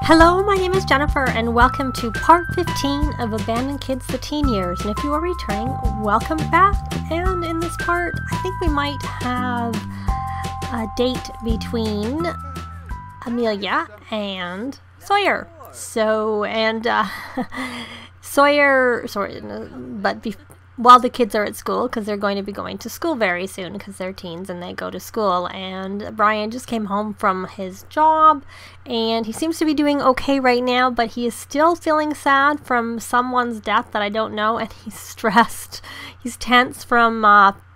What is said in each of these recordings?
Hello, my name is Jennifer, and welcome to part 15 of Abandoned Kids: The Teen Years. And if you are returning, welcome back. And in this part, I think we might have a date between Amelia and Sawyer. While the kids are at school, because they're going to be going to school very soon, because they're teens and they go to school, and Brian just came home from his job, and he seems to be doing okay right now, but he is still feeling sad from someone's death that I don't know, and he's stressed. He's tense from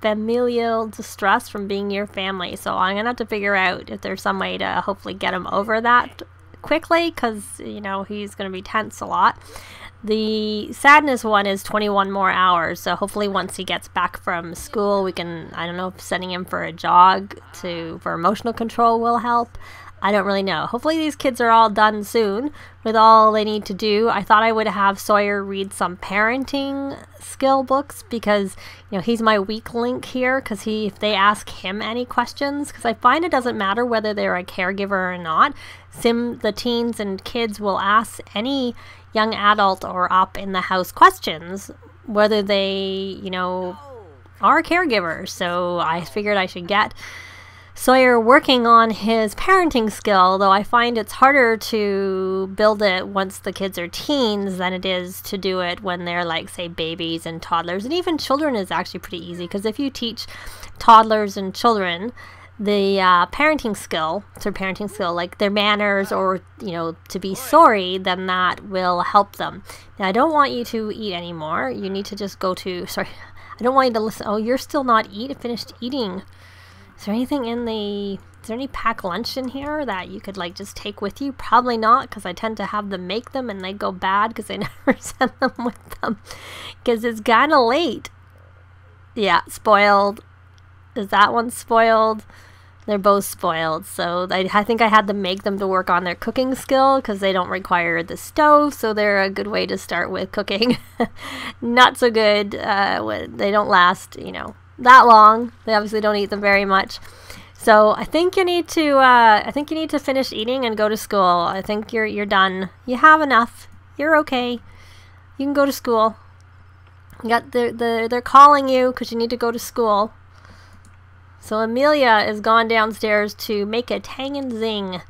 familial distress from being near family, so I'm going to have to figure out if there's some way to hopefully get him over that quickly, because, you know, he's going to be tense a lot. The sadness one is 21 more hours, so hopefully once he gets back from school, we can, I don't know if sending him for a jog for emotional control will help. I don't really know. Hopefully these kids are all done soon with all they need to do. I thought I would have Sawyer read some parenting skill books because, you know, he's my weak link here, because if they ask him any questions, because I find it doesn't matter whether they're a caregiver or not. The teens and kids will ask any young adult or up in the house questions, whether they, you know, are caregivers. So I figured I should get Sawyer working on his parenting skill, though I find it's harder to build it once the kids are teens than it is to do it when they're, like, say, babies and toddlers. And even children is actually pretty easy, because if you teach toddlers and children the parenting skill, like their manners or, you know, to be sorry, then that will help them. Now, I don't want you to eat anymore. You need to just go to, I don't want you to listen. Oh, you're still not finished eating. Is there anything is there any packed lunch in here that you could, like, just take with you? Probably not, because I tend to have them make them and they go bad because I never send them with them, because it's kind of late. Yeah, spoiled. Is that one spoiled? They're both spoiled, so I think I had to make them to work on their cooking skill, because they don't require the stove, so they're a good way to start with cooking. Not so good. They don't last, you know, that long. They obviously don't eat them very much. So I think you need to finish eating and go to school. I think you're done. You have enough. You're okay. You can go to school. They're calling you because you need to go to school. So Amelia is gone downstairs to make a tang and zing.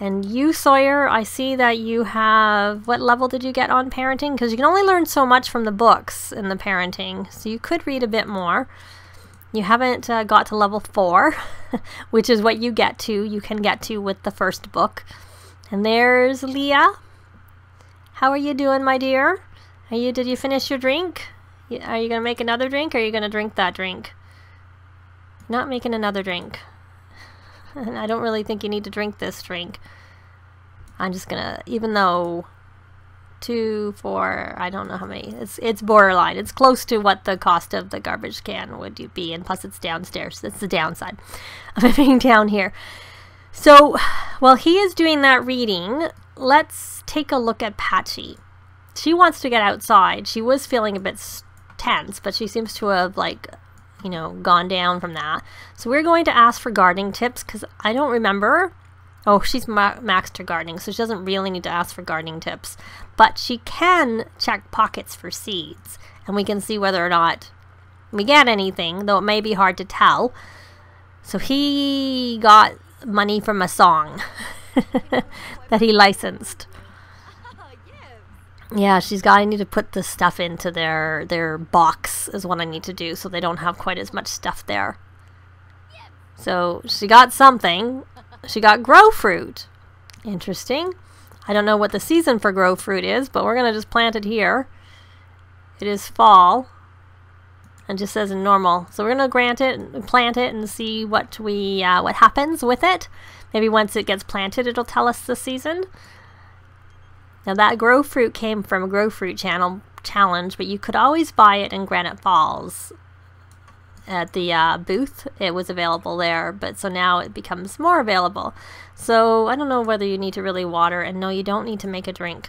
And you, Sawyer, I see that you have... What level did you get on parenting? Because you can only learn so much from the books in the parenting. So you could read a bit more. You haven't got to level 4, which is what you can get to with the first book. And there's Leah. How are you doing, my dear? Did you finish your drink? Are you going to make another drink, or are you going to drink that drink? Not making another drink. And I don't really think you need to drink this drink. I'm just gonna, even though 2, 4, I don't know how many, it's borderline. It's close to what the cost of the garbage can would be, and plus it's downstairs. That's the downside of it being down here. So while he is doing that reading, let's take a look at Patchy. She wants to get outside. She was feeling a bit tense, but she seems to have, like, you know, gone down from that. So we're going to ask for gardening tips, because I don't remember. Oh, she's maxed her gardening, so she doesn't really need to ask for gardening tips. But she can check pockets for seeds, and we can see whether or not we get anything, though it may be hard to tell. So he got money from a song that he licensed. Yeah, I need to put the stuff into their box is what I need to do, so they don't have quite as much stuff there. So she got something. She got grow fruit. Interesting. I don't know what the season for grow fruit is, but we're going to just plant it here. It is fall. And just says normal. So we're going to plant it and see what happens with it. Maybe once it gets planted, it'll tell us the season. Now that grow fruit came from a Grow Fruit challenge, but you could always buy it in Granite Falls at the booth. It was available there, but so now it becomes more available. So I don't know whether you need to really water, and no, you don't need to make a drink.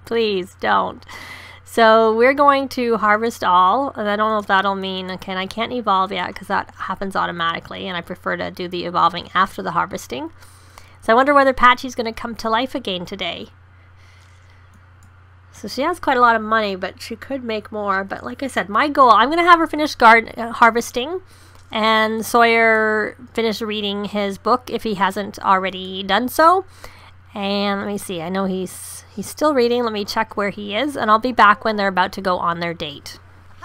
Please don't. So we're going to harvest all, and I don't know if that'll mean, okay, I can't evolve yet because that happens automatically, and I prefer to do the evolving after the harvesting. So I wonder whether Patchy's going to come to life again today. So she has quite a lot of money, but she could make more. But like I said, my goal, I'm going to have her finish harvesting, and Sawyer finish reading his book if he hasn't already done so. And let me see, I know he's still reading. Let me check where he is, and I'll be back when they're about to go on their date.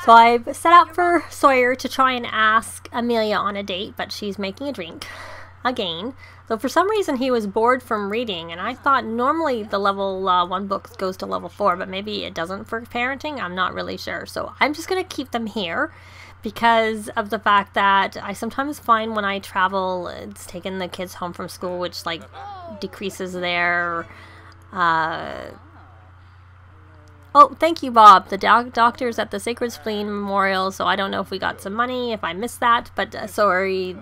So I've set up for Sawyer to try and ask Amelia on a date, but she's making a drink again. So for some reason he was bored from reading, and I thought normally the level 1 book goes to level 4, but maybe it doesn't for parenting. I'm not really sure. So I'm just going to keep them here because of the fact that I sometimes find when I travel, it's taking the kids home from school, which like decreases their... Oh, thank you, Bob. The doctor's at the Sacred Spleen Memorial, so I don't know if we got some money, if I missed that, but sorry,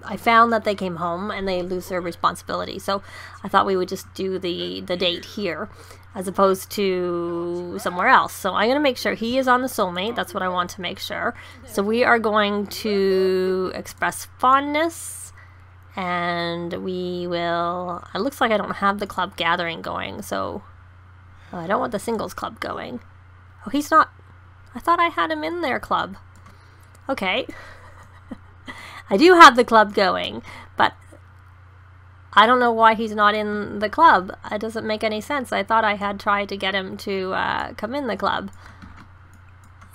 I found that they came home and they lose their responsibility, so I thought we would just do the date here as opposed to somewhere else. So I'm going to make sure he is on the soulmate. That's what I want to make sure. So we are going to express fondness, and we will... It looks like I don't have the club gathering going, so... I don't want the singles club going. Oh, he's not... I thought I had him in their club. Okay. I do have the club going, but I don't know why he's not in the club. It doesn't make any sense. I thought I had tried to get him to come in the club.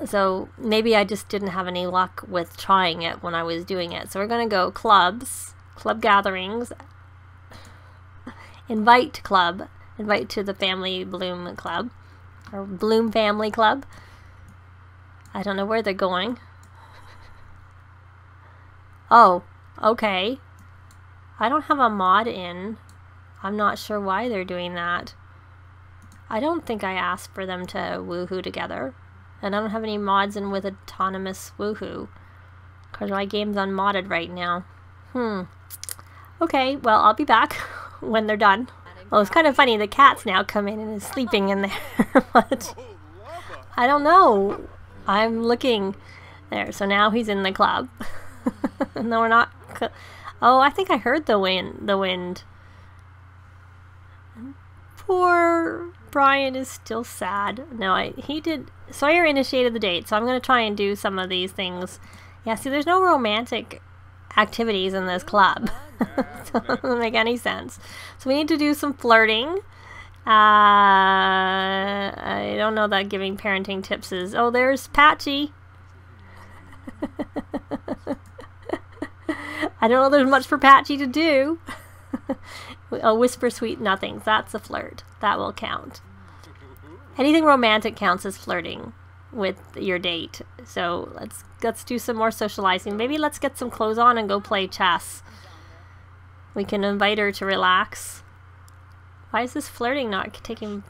So maybe I just didn't have any luck with trying it when I was doing it. So we're going to go clubs, club gatherings, invite club. Invite to the Family Bloom Club, or Bloom Family Club. I don't know where they're going. Oh, okay. I don't have a mod in. I'm not sure why they're doing that. I don't think I asked for them to woohoo together. And I don't have any mods in with autonomous woohoo, because my game's unmodded right now. Okay, well, I'll be back when they're done. Well, it's kind of funny, the cat's now come in and is sleeping in there, but I don't know. I'm looking there, so now he's in the club. No, we're not. Oh, I think I heard the wind. Poor Brian is still sad. No, he did. Sawyer initiated the date, so I'm going to try and do some of these things. Yeah, see, there's no romantic activities in this club. So it doesn't make any sense. So we need to do some flirting. I don't know that giving parenting tips is... Oh, there's Patchy. I don't know there's much for Patchy to do. Oh, whisper sweet nothings. That's a flirt. That will count. Anything romantic counts as flirting with your date. So let's do some more socializing. Maybe let's get some clothes on and go play chess. We can invite her to relax. Why is this flirting not taking...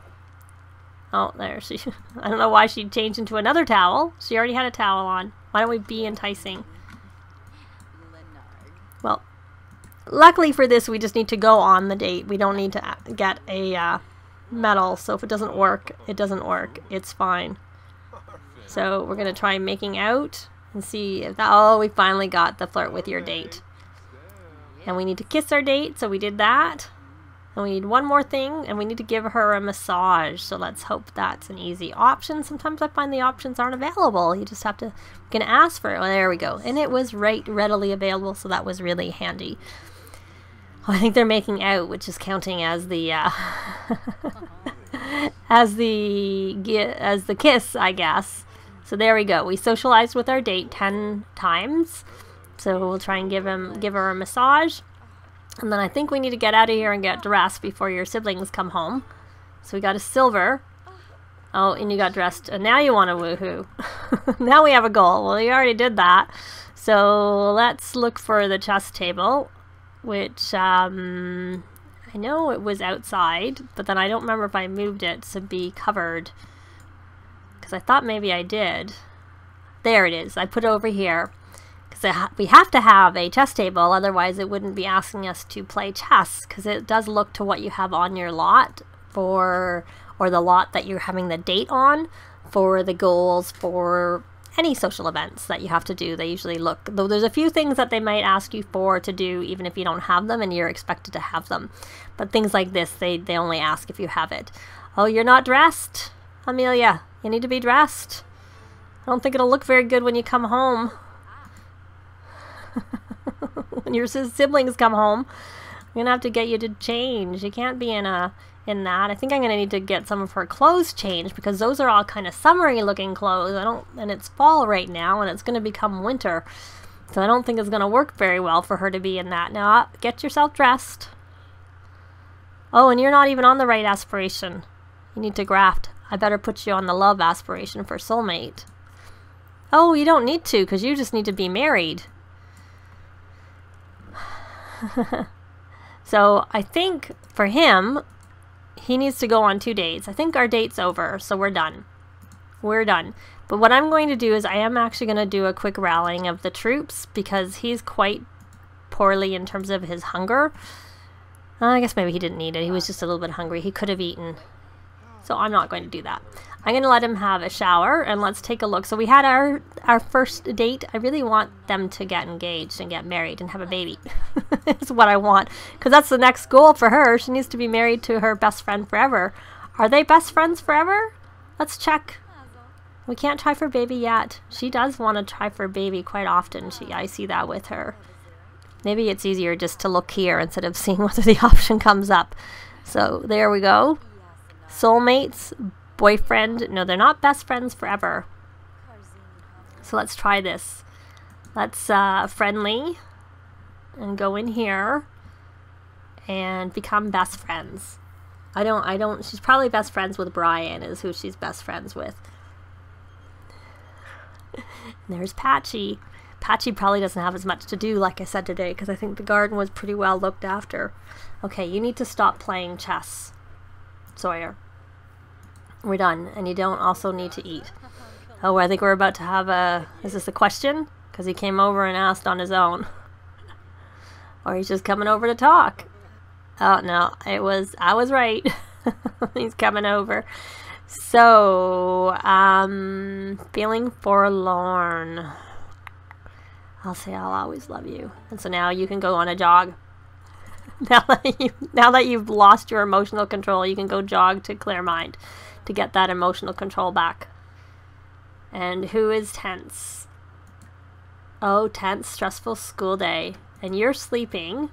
Oh, there she... I don't know why she changed into another towel. She already had a towel on. Why don't we be enticing? Well, luckily for this, we just need to go on the date. We don't need to get a medal. So if it doesn't work, it doesn't work. It's fine. So we're going to try making out and see if that... Oh, we finally got the flirt with your date. And we need to kiss our date, so we did that. And we need one more thing, and we need to give her a massage. So let's hope that's an easy option. Sometimes I find the options aren't available. You just have to... You can ask for it. Well, there we go. And it was readily available, so that was really handy. Oh, I think they're making out, which is counting as the... as the kiss, I guess. So there we go. We socialized with our date 10 times. So we'll try and give her a massage. And then I think we need to get out of here and get dressed before your siblings come home. So we got a silver. Oh, and you got dressed. And now you want to woohoo. Now we have a goal. Well, you already did that. So let's look for the chess table, which I know it was outside, but then I don't remember if I moved it to be covered. Because I thought maybe I did. There it is. I put it over here. We have to have a chess table, otherwise it wouldn't be asking us to play chess, because it does look to what you have on your lot or the lot that you're having the date on for the goals for any social events that you have to do, they usually look, though there's a few things that they might ask you for to do even if you don't have them and you're expected to have them. But things like this, they only ask if you have it. Oh, you're not dressed, Amelia. You need to be dressed. I don't think it'll look very good when you come home. When your siblings come home, I'm gonna have to get you to change. You can't be in that. I think I'm gonna need to get some of her clothes changed because those are all kind of summery looking clothes. And it's fall right now and it's gonna become winter. So I don't think it's gonna work very well for her to be in that. Now get yourself dressed. Oh, and you're not even on the right aspiration. You need to graft. I better put you on the love aspiration for soulmate. Oh, you don't need to because you just need to be married. So I think for him, he needs to go on 2 dates. I think our date's over, so we're done. We're done. But what I'm going to do is I am actually going to do a quick rallying of the troops because he's quite poorly in terms of his hunger. I guess maybe he didn't need it. He was just a little bit hungry. He could have eaten. So I'm not going to do that. I'm going to let him have a shower and let's take a look. So we had our first date. I really want them to get engaged and get married and have a baby. That's what I want. Because that's the next goal for her. She needs to be married to her best friend forever. Are they best friends forever? Let's check. We can't try for baby yet. She does want to try for baby quite often. I see that with her. Maybe it's easier just to look here instead of seeing whether the option comes up. So there we go. Soulmates, boyfriend. No, they're not best friends forever. So let's try this. Let's friendly and go in here and become best friends. She's probably best friends with Brian is who she's best friends with. And there's Patchy. Patchy probably doesn't have as much to do, like I said today, because I think the garden was pretty well looked after. Okay, you need to stop playing chess, Sawyer. We're done, and you don't also need to eat. Oh, I think we're about to have a... Is this a question? Because he came over and asked on his own. Or he's just coming over to talk. Oh, no, I was right. He's coming over. So, feeling forlorn. I'll say I'll always love you. And so now you can go on a jog. Now that you've lost your emotional control, you can go jog to clear mind to get that emotional control back. And who is tense? Oh, tense, stressful school day. And you're sleeping.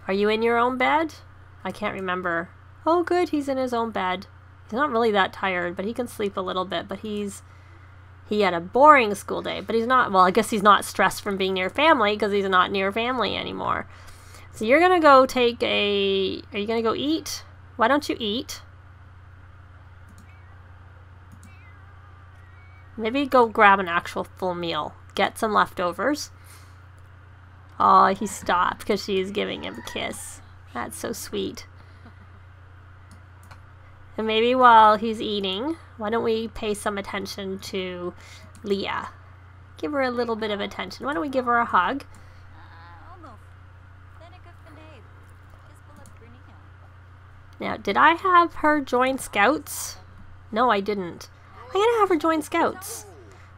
Are you in your own bed? I can't remember. Oh, good, he's in his own bed. He's not really that tired, but he can sleep a little bit. But he had a boring school day, but he's not, well, I guess he's not stressed from being near family because he's not near family anymore. So you're going to go are you going to go eat? Why don't you eat? Maybe go grab an actual full meal. Get some leftovers. Oh, he stopped because she's giving him a kiss. That's so sweet. And maybe while he's eating, why don't we pay some attention to Leah? Give her a little bit of attention. Why don't we give her a hug? Now, did I have her join Scouts? No, I didn't. I'm going to have her join Scouts.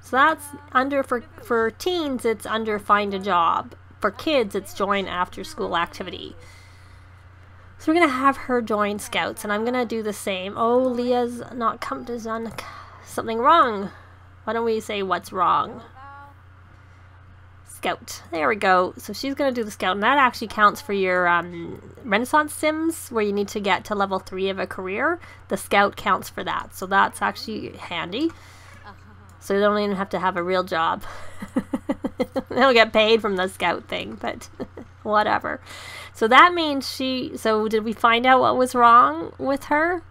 So that's under, for teens, it's under find a job. For kids, it's join after school activity. So we're going to have her join Scouts, and I'm going to do the same. Oh, Leah's not come to done something wrong. Why don't we say what's wrong? Scout. There we go. So she's going to do the Scout, and that actually counts for your Renaissance Sims, where you need to get to level 3 of a career. The Scout counts for that, so that's actually handy. So you don't even have to have a real job. They'll get paid from the Scout thing, but whatever. So that means so did we find out what was wrong with her?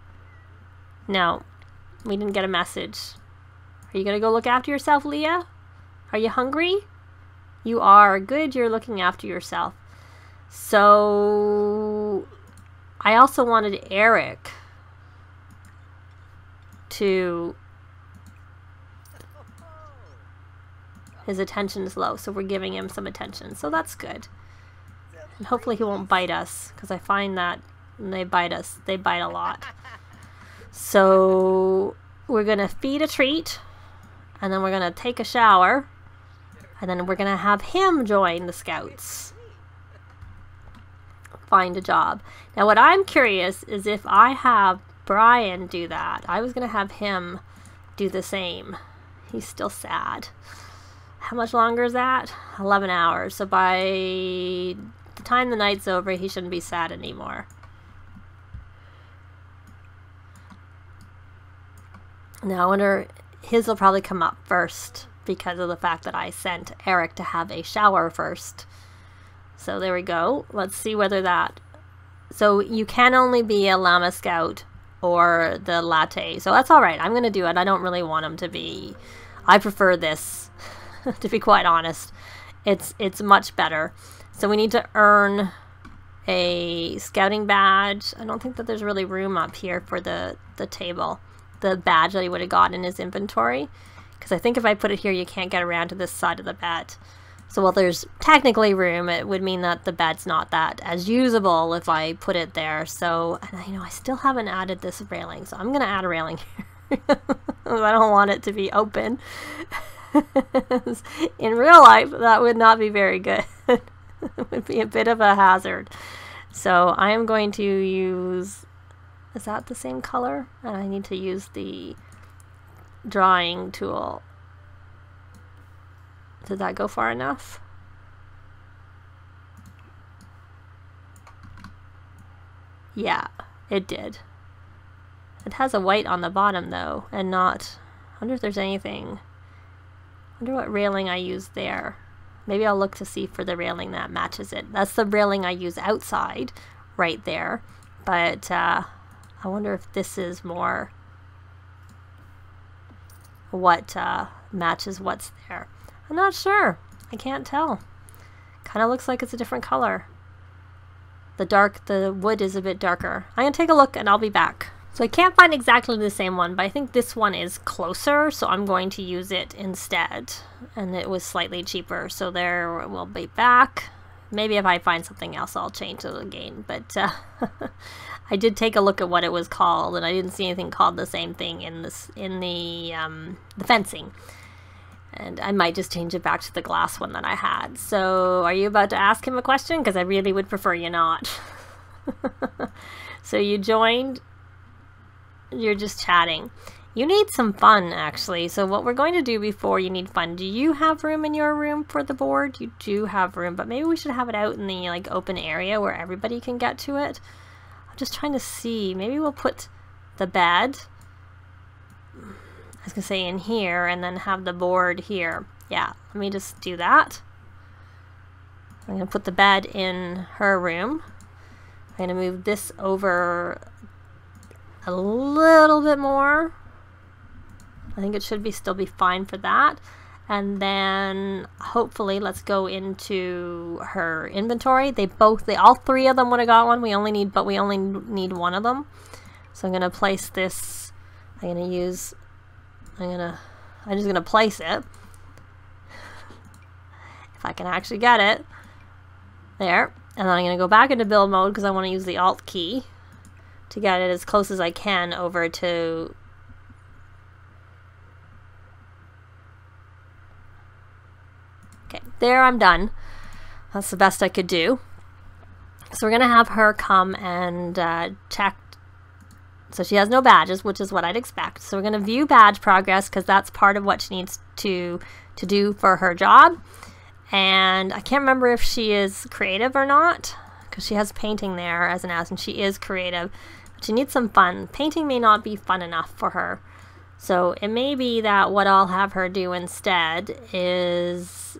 No, we didn't get a message. Are you going to go look after yourself, Leah? Are you hungry? You are. Good, you're looking after yourself. So I also wanted Eric to... His attention is low, so we're giving him some attention. So that's good. And hopefully he won't bite us, because I find that when they bite us, they bite a lot. So we're going to feed a treat. and then we're going to take a shower, and then we're going to have him join the Scouts. Find a job. Now what I'm curious is if I have Brian do that. I was going to have him do the same. He's still sad. How much longer is that? 11 hours. So by the time the night's over, he shouldn't be sad anymore. Now I wonder, his will probably come up first because of the fact that I sent Eric to have a shower first. So there we go. Let's see whether that... So you can only be a Llama Scout or the latte. So that's alright. I'm going to do it. I don't really want him to be... I prefer this, to be quite honest. It's much better. So we need to earn a scouting badge. I don't think that there's really room up here for the table. The badge that he would have got in his inventory. Because I think if I put it here, you can't get around to this side of the bed. So while there's technically room, it would mean that the bed's not that as usable if I put it there. So, and you know, I still haven't added this railing, so I'm going to add a railing here. I don't want it to be open. In real life, that would not be very good. It would be a bit of a hazard. So I am going to use, is that the same color? And I need to use the drawing tool. Did that go far enough? Yeah, it did. It has a white on the bottom though, and not... I wonder if there's anything... I wonder what railing I used there. Maybe I'll look to see for the railing that matches it. That's the railing I use outside, right there. But I wonder if this is more what matches what's there. I'm not sure. I can't tell. Kind of looks like it's a different color. The wood is a bit darker. I'm going to take a look and I'll be back. So I can't find exactly the same one, but I think this one is closer, so I'm going to use it instead. And it was slightly cheaper, so there we'll be back. Maybe if I find something else, I'll change it again. But I did take a look at what it was called, and I didn't see anything called the same thing in the fencing. And I might just change it back to the glass one that I had. So are you about to ask him a question? Because I really would prefer you not. So you joined. You're just chatting. You need some fun, actually. So what we're going to do before you need fun, do you have room in your room for the board? You do have room, but maybe we should have it out in the like open area where everybody can get to it. I'm just trying to see. Maybe we'll put the bed, I was gonna say in here, and then have the board here. Yeah, let me just do that. I'm gonna put the bed in her room. I'm gonna move this over a little bit more. I think it should still be fine for that. And then hopefully let's go into her inventory. All three of them would have got one. We only need one of them. So I'm gonna place this. I'm just gonna place it. If I can actually get it. There. And then I'm gonna go back into build mode because I want to use the Alt key to get it as close as I can over to... Okay, there, I'm done. That's the best I could do. So we're going to have her come and check. So she has no badges, which is what I'd expect. So we're going to view badge progress because that's part of what she needs to do for her job. And I can't remember if she is creative or not, because she has painting there as an as, and she is creative. But she needs some fun. Painting may not be fun enough for her. So it may be that what I'll have her do instead is...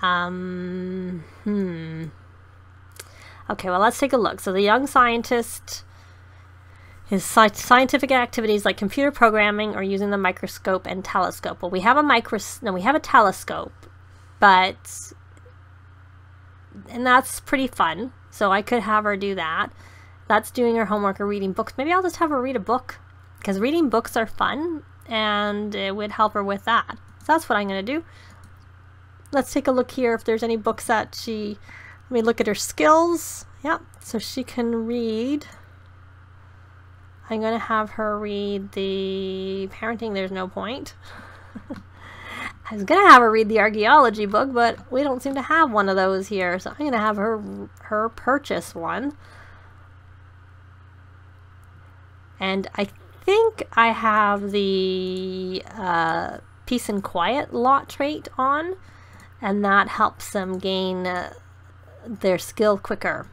Okay, well, let's take a look. So the young scientist... His scientific activities like computer programming or using the microscope and telescope. Well, we have a telescope, and that's pretty fun. So I could have her do that. That's doing her homework or reading books. Maybe I'll just have her read a book because reading books are fun and it would help her with that. So that's what I'm going to do. Let's take a look here if there's any books that let me look at her skills. Yep, so she can read. I'm going to have her read the parenting, there's no point. I was gonna have her read the archaeology book, but we don't seem to have one of those here, so I'm gonna have her purchase one. And I think I have the peace and quiet lot trait on, and that helps them gain their skill quicker.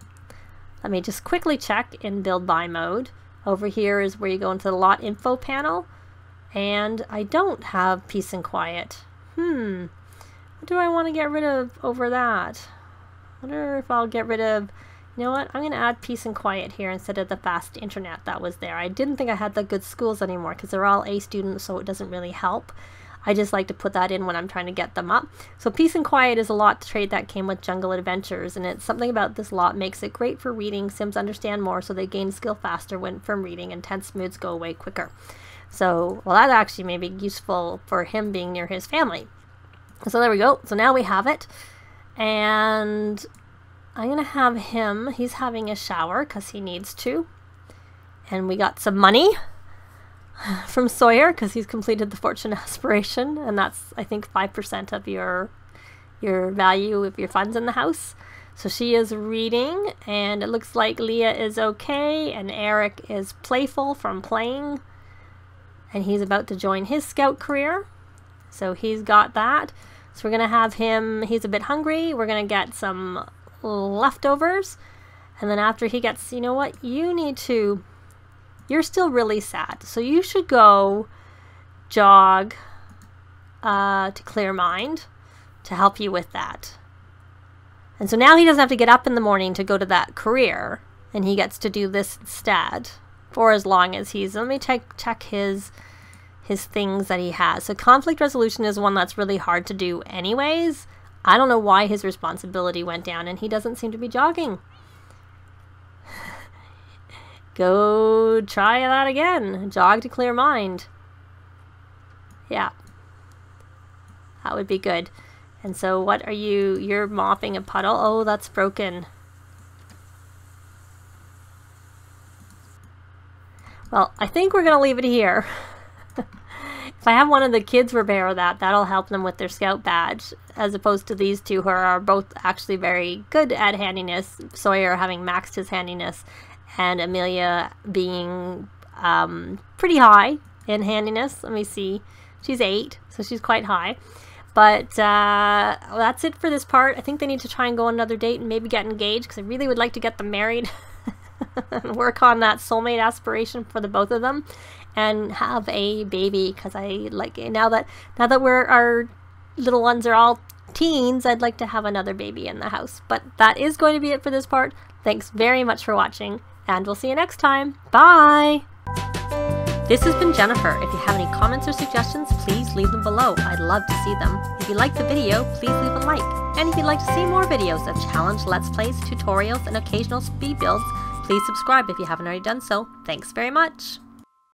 Let me just quickly check in build by mode. Over here is where you go into the lot info panel, and I don't have peace and quiet. What do I want to get rid of over that? I wonder if I'll get rid of, you know what, I'm going to add peace and quiet here instead of the fast internet that was there. I didn't think I had the good schools anymore because they're all A students, so it doesn't really help. I just like to put that in when I'm trying to get them up. So peace and quiet is a lot trait that came with Jungle Adventures, and it's something about this lot makes it great for reading. Sims understand more, so they gain skill faster from reading, and tense moods go away quicker. So, well, that actually may be useful for him being near his family. So there we go. So now we have it. And I'm going to have him, he's having a shower because he needs to. And we got some money from Sawyer because he's completed the fortune aspiration. And that's, I think, 5% of your value of your funds in the house. So she is reading, and it looks like Leah is okay, and Eric is playful from playing. And he's about to join his scout career. So he's got that. So we're going to have him, he's a bit hungry. We're going to get some leftovers. And then after he gets, you know what, you're still really sad. So you should go jog to clear mind to help you with that. And so now he doesn't have to get up in the morning to go to that career. And he gets to do this instead. For as long as let me check his things that he has. So conflict resolution is one that's really hard to do anyways. I don't know why his responsibility went down, and he doesn't seem to be jogging. Go try that again. Jog to clear mind. Yeah. That would be good. And so what are you're mopping a puddle. Oh, that's broken. Well, I think we're going to leave it here. If I have one of the kids repair that'll help them with their scout badge, as opposed to these two who are both actually very good at handiness. Sawyer having maxed his handiness, and Amelia being pretty high in handiness. Let me see. She's 8, so she's quite high. But that's it for this part. I think they need to try and go on another date and maybe get engaged, because I really would like to get them married. And work on that soulmate aspiration for the both of them, and have a baby, because I like, now that our little ones are all teens, I'd like to have another baby in the house. But that is going to be it for this part. Thanks very much for watching, and we'll see you next time. Bye! This has been Jennifer. If you have any comments or suggestions, please leave them below. I'd love to see them. If you liked the video, please leave a like. And if you'd like to see more videos of challenge, let's plays, tutorials, and occasional speed builds, please subscribe if you haven't already done so. Thanks very much.